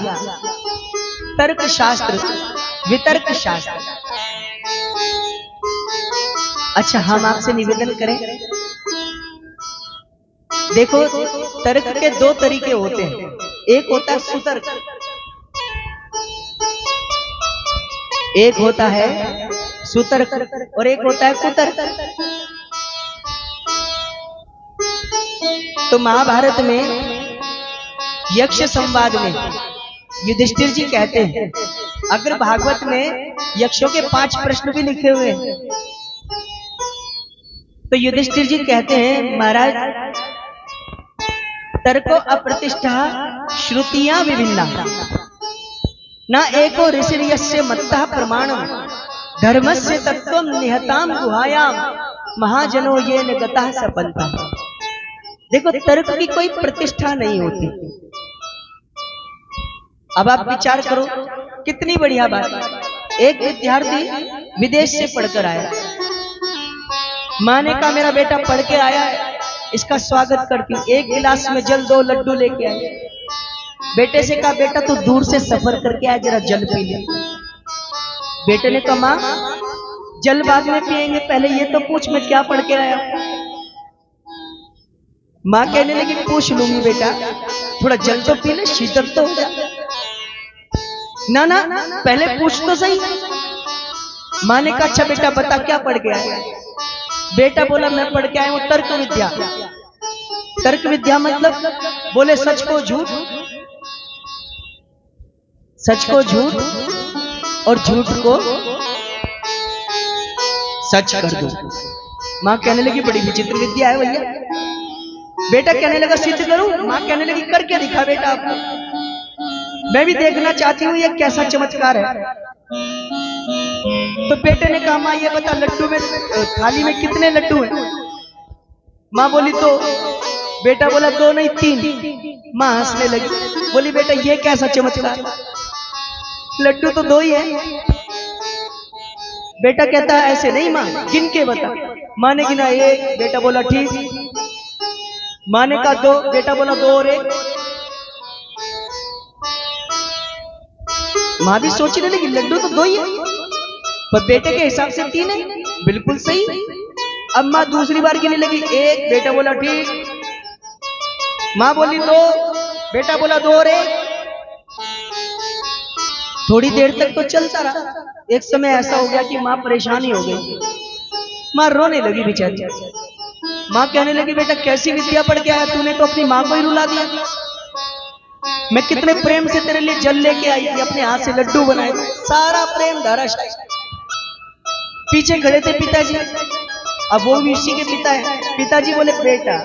तर्क शास्त्र, वितर्क शास्त्र। अच्छा, हम आपसे निवेदन करें, देखो तर्क के दो तरीके होते हैं। एक होता है सुतर्क, एक होता है सुतर्क और एक होता है कुतर्क। तो महाभारत में यक्ष संवाद में युधिष्ठिर जी कहते हैं, अगर भागवत में यक्षों के 5 प्रश्न भी लिखे हुए हैं, तो युधिष्ठिर जी कहते हैं महाराज तर्को अप्रतिष्ठा श्रुतियां विभिन्ना न एको ऋषिर्यस्य मत्तः प्रमाणम धर्मस्य तत्वम निहताम गुहायाम महाजनो ये गतः सपंता। देखो तर्क की कोई प्रतिष्ठा नहीं होती। अब आप विचार करो, कितनी बढ़िया बात। एक विद्यार्थी विदेश से पढ़कर आया, मां ने कहा मेरा बेटा पढ़ के आया है, इसका स्वागत करती, एक गिलास में जल 2 लड्डू लेके आए। बेटे से कहा बेटा तू दूर से सफर करके आया, जरा जल पी ले। बेटे ने कहा मां जल बाद में पिएंगे, पहले ये तो पूछ मैं क्या पढ़ के आया। माँ कहने लगी पूछ लूंगी बेटा, थोड़ा जल तो पी ले, शीतल तो हो जाए। ना ना, पहले पूछ तो सही। माँ ने कहा अच्छा बेटा बता क्या पढ़ के आया। बेटा बोला मैं पढ़ के आया हूं तर्क विद्या। तर्क विद्या मतलब बोले सच को झूठ, सच को झूठ और झूठ को सच कर दो। माँ कहने लगी बड़ी विचित्र विद्या है भैया। बेटा कहने लगा सिद्ध करूं। माँ कहने लगी करके दिखा बेटा आपको, मैं भी देखना चाहती हूँ ये कैसा चमत्कार है। तो बेटे ने कहा माँ ये बता लड्डू में, थाली में कितने लड्डू हैं। माँ बोली दो। बेटा बोला दो नहीं तीन। माँ हंसने लगी, बोली बेटा ये कैसा चमत्कार, लड्डू तो दो ही है। बेटा कहता है ऐसे नहीं माँ, गिन के बता। माँ ने गिना एक। बेटा बोला ठीक। माँ ने कहा दो। बेटा बोला दो और एक। माँ भी सोचने लगी लड्डू तो दो ही है, पर बेटे के हिसाब से तीन है, बिल्कुल सही। अब माँ दूसरी बार गिनने लगी एक। बेटा बोला ठीक। माँ बोली दो। बेटा बोला दो और एक। थोड़ी देर तक तो चलता रहा। एक समय ऐसा हो गया कि माँ परेशान ही हो गई। माँ रोने लगी बेचारी। माँ कहने लगी बेटा कैसी विद्या पढ़ के आया तूने, तो अपनी माँ को ही रुला दिया। मैं कितने प्रेम से तेरे लिए जल लेके आई थी, अपने हाथ से लड्डू बनाए, सारा प्रेम धराशायी। पीछे खड़े थे पिताजी, अब वो भी उसी के पिता है। पिताजी बोले बेटा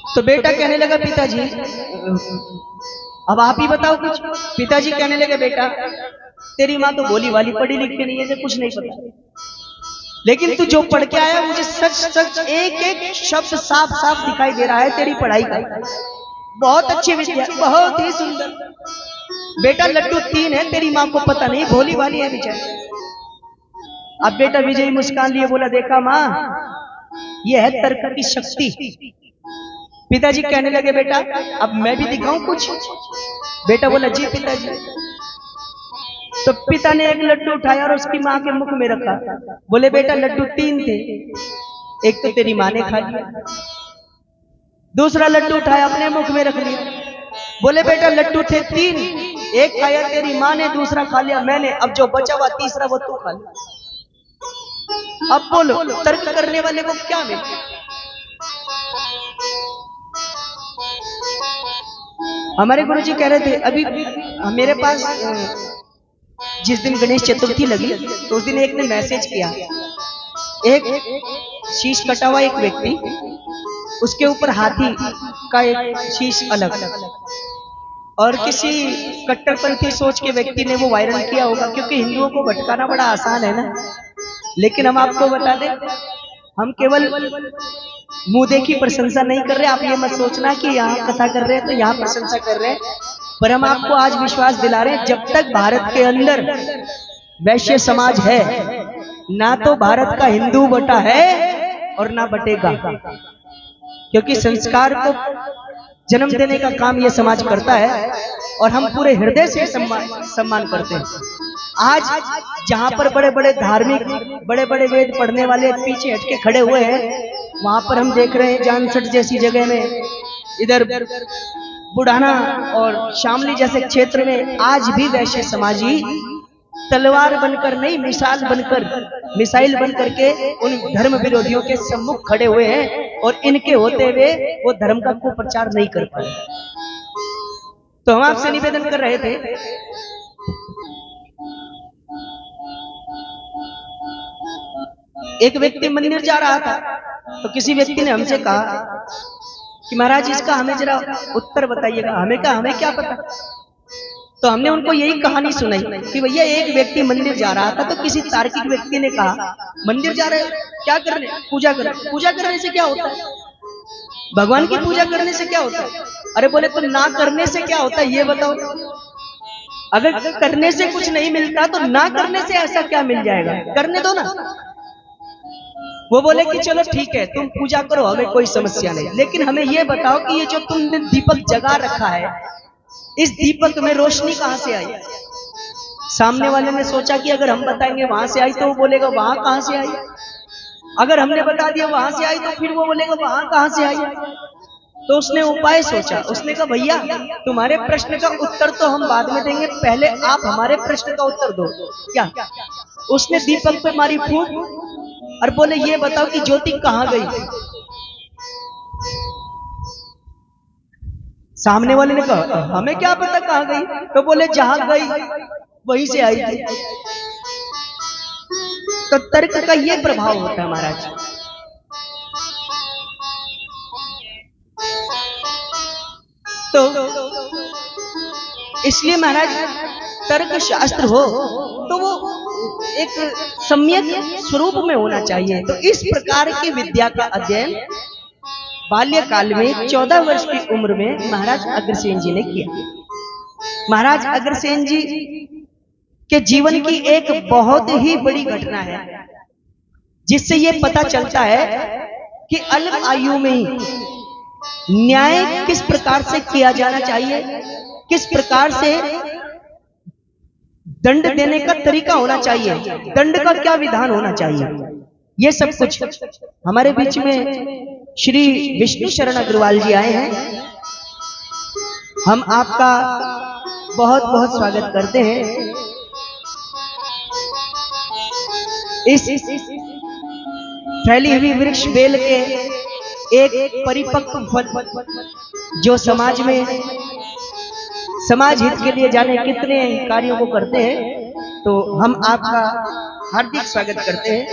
तो बेटा कहने लगा पिताजी अब आप ही बताओ कुछ। पिताजी कहने लगे बेटा तेरी माँ तो भोली वाली पढ़ी लिखी नहीं है, कुछ नहीं पता, लेकिन तू जो पढ़ के आया मुझे सच सच एक एक शब्द साफ साफ दिखाई दे रहा है तेरी पढ़ाई का। बहुत अच्छी विद्या, बहुत ही सुंदर। बेटा लड्डू तीन है, तेरी माँ को पता नहीं, भोली वाली है बेचारी। अब बेटा विजयी मुस्कान लिए बोला देखा माँ यह है तर्क की शक्ति। पिताजी कहने लगे बेटा अब मैं भी दिखाऊं कुछ। बेटा बोला जी पिताजी। तो पिता ने एक लड्डू उठाया और उसकी माँ के मुख में रखा। बोले बेटा लड्डू तीन थे, एक तो तेरी माँ ने खा लिया, दूसरा लड्डू उठाया अपने मुख में रख लिया। बोले बेटा लड्डू थे तीन, एक खाया तेरी माँ ने, दूसरा खा लिया मैंने, अब जो बचा हुआ तीसरा वो तू खा लिया। अब बोलो तर्क करने वाले को क्या मिले। हमारे गुरुजी कह रहे थे अभी मेरे पास जिस दिन गणेश चतुर्थी लगी तो उस दिन एक ने मैसेज किया, एक शीश कटा हुआ एक व्यक्ति, उसके ऊपर हाथी का एक शीश अलग, और किसी कट्टरपंथी सोच के व्यक्ति ने वो वायरल किया होगा, क्योंकि हिंदुओं को भटकाना बड़ा आसान है ना। लेकिन हम आपको बता दें हम केवल मुंह देखी प्रशंसा नहीं कर रहे। आप ये मत सोचना कि यहाँ कथा कर रहे हैं तो यहाँ प्रशंसा कर रहे हैं, पर हम आपको आज विश्वास दिला रहे हैं जब तक भारत के अंदर वैश्य समाज है ना तो भारत का हिंदू बटा है और ना बटेगा, क्योंकि संस्कार को जन्म देने का काम यह समाज करता है और हम पूरे हृदय से सम्मान करते हैं। आज जहां पर बड़े बड़े धार्मिक बड़े बड़े वेद पढ़ने वाले पीछे हटके खड़े हुए हैं, वहां पर हम देख रहे हैं जानसठ जैसी जगह में, इधर बुढ़ाना और शामली जैसे क्षेत्र में आज भी वैश्य समाजी तलवार बनकर नहीं मिसाइल बनकर के उन धर्म विरोधियों के सम्मुख खड़े हुए हैं और इनके होते हुए वो धर्म का कुप्रचार नहीं कर पाए। तो हम आपसे निवेदन कर रहे थे एक व्यक्ति मंदिर जा रहा था तो किसी व्यक्ति ने हमसे कहा कि महाराज इसका हमें जरा उत्तर बताइएगा। हमें कहा हमें क्या पता। तो हमने उनको यही कहानी सुनाई कि भैया एक व्यक्ति मंदिर जा रहा था तो किसी तार्किक व्यक्ति ने कहा मंदिर जा रहे क्या करने, पूजा कर। पूजा करने से क्या होता है, भगवान की पूजा करने से क्या होता है। अरे बोले तो ना करने से क्या होता है ये बताओ। अगर करने से कुछ नहीं मिलता तो ना करने से ऐसा क्या मिल जाएगा, करने दो ना। वो बोले कि चलो ठीक है तुम पूजा करो, हमें कोई समस्या नहीं, लेकिन हमें ये बताओ कि ये जो तुमने दीपक जगा रखा है, इस दीपक में रोशनी कहां से आई? सामने वाले ने सोचा कि अगर हम बताएंगे वहां से आई, तो वो बोलेगा वहां कहां से आई। अगर हमने बता दिया वहां से आई, तो फिर वो बोलेगा वहां कहां से आई। तो उसने उपाय सोचा, उसने कहा भैया तुम्हारे प्रश्न का उत्तर तो हम बाद में देंगे, पहले आप हमारे प्रश्न का उत्तर दो। क्या? उसने दीपक पे मारी फूंक और बोले ये बताओ कि ज्योति कहां गई। सामने वाले ने कहा हमें क्या पता कहां गई, तो बोले जहां गई वहीं से आई थी। तो तर्क का ये प्रभाव होता है महाराज। तो इसलिए महाराज तर्क शास्त्र हो तो वो एक सम्यक स्वरूप में होना चाहिए। तो इस प्रकार की विद्या का अध्ययन बाल्यकाल में 14 वर्ष की उम्र में महाराज अग्रसेन जी ने किया। महाराज अग्रसेन जी के जीवन की एक बहुत ही बड़ी घटना है, जिससे ये पता चलता है कि अल्प आयु में ही न्याय किस प्रकार से किया जाना चाहिए, किस प्रकार से दंड देने का तरीका होना चाहिए, दंड का क्या विधान होना चाहिए। ये सब कुछ हमारे बीच में श्री विष्णु शरण अग्रवाल जी आए हैं। हम आपका बहुत बहुत स्वागत करते हैं। इस फैली हुई वृक्ष बेल के एक परिपक्व फल जो समाज में समाज हित के लिए जाने कितने कार्यों को करते हैं, तो हम आपका हार्दिक स्वागत करते हैं।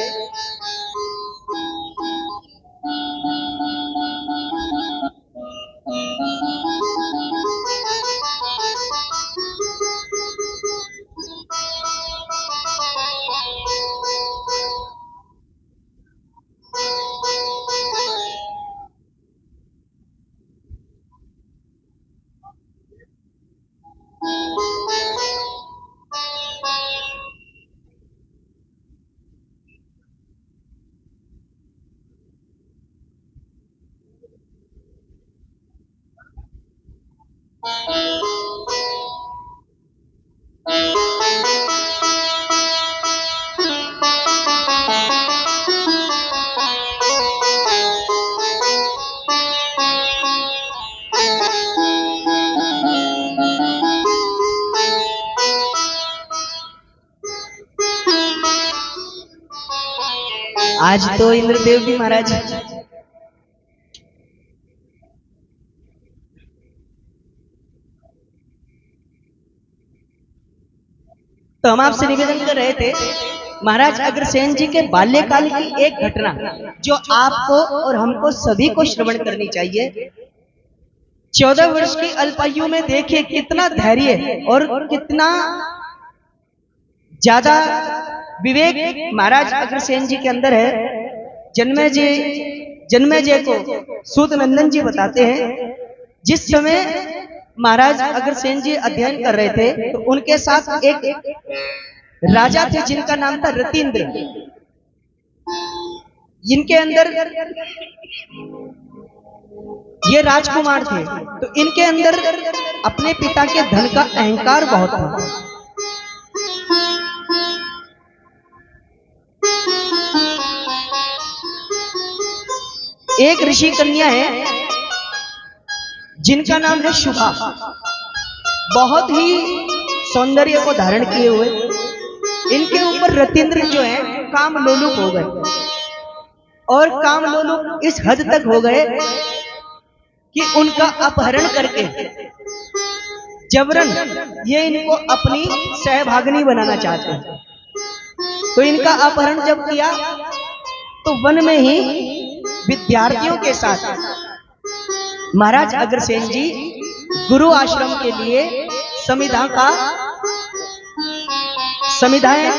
आज तो इंद्रदेव भी महाराज तो हम आपसे निवेदन कर रहे थे, महाराज अग्रसेन जी के बाल्यकाल की एक घटना जो आपको और हमको सभी को श्रवण करनी चाहिए। 14 वर्ष की अल्पायु में देखिए कितना धैर्य और कितना ज्यादा विवेक महाराज अग्रसेन जी के अंदर है। जन्मेजय को सूत नंदन जी बताते हैं, जिस समय महाराज अग्रसेन जी अध्ययन कर रहे थे तो उनके साथ एक राजा थे जिनका नाम था रतीन्द्र। इनके अंदर ये राजकुमार थे, तो इनके अंदर अपने पिता के धन का अहंकार बहुत था। एक ऋषि कन्या है जिनका नाम है शुभा, बहुत ही सौंदर्य को धारण किए हुए। इनके ऊपर रतीन्द्र जो है काम लोलुप हो गए, और काम लोलुप इस हद तक हो गए कि उनका अपहरण करके जबरन ये इनको अपनी सहभागिनी बनाना चाहते हैं। तो इनका अपहरण जब किया तो वन में ही विद्यार्थियों के साथ महाराज अग्रसेन जी गुरु आश्रम के लिए समिधाएं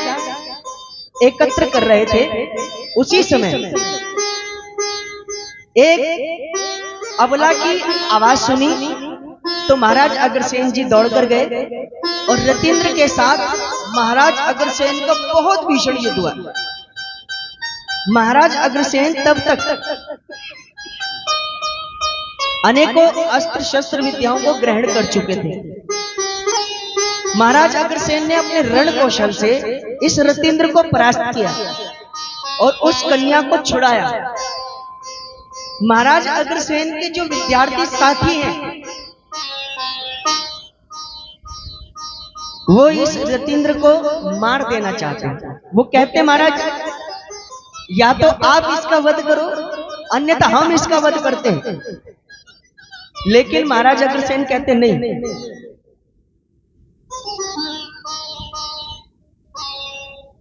एकत्र कर रहे थे। उसी समय एक अबला की आवाज सुनी तो महाराज अग्रसेन जी दौड़कर गए और रतीन्द्र के साथ महाराज अग्रसेन का बहुत भीषण युद्ध हुआ। महाराज अग्रसेन तब तक अनेकों अस्त्र शस्त्र विद्याओं को ग्रहण कर चुके थे। महाराज अग्रसेन ने अपने रण कौशल से इस रतीन्द्र को परास्त किया और उस कन्या को छुड़ाया। महाराज अग्रसेन के जो विद्यार्थी साथी हैं वो इस रतीन्द्र को मार देना चाहते हैं। वो कहते हैं महाराज या तो आप इसका वध करो अन्यथा हम इसका वध करते हैं। लेकिन महाराज अग्रसेन कहते नहीं,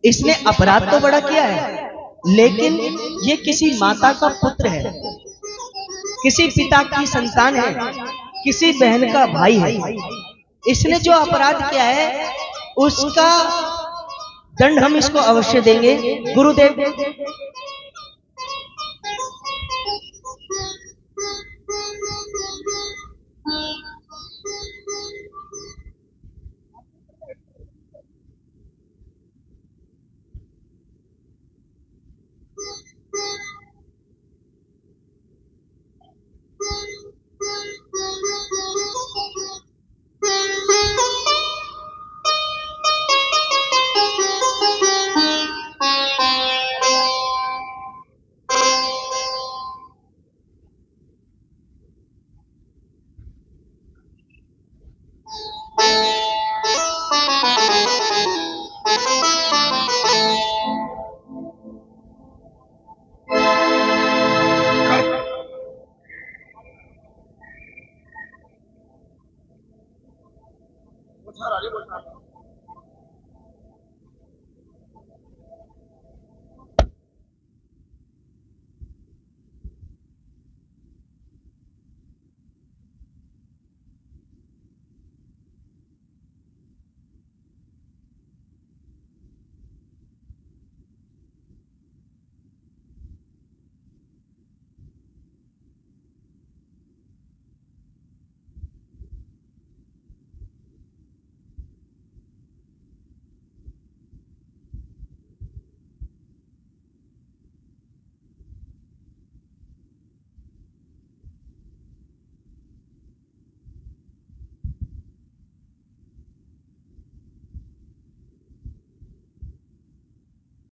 इसने अपराध तो बड़ा किया है लेकिन ये किसी माता का पुत्र है, किसी पिता की संतान है, किसी बहन का भाई है। इसने जो अपराध किया है उसका दंड हम इसको अवश्य देंगे। गुरुदेव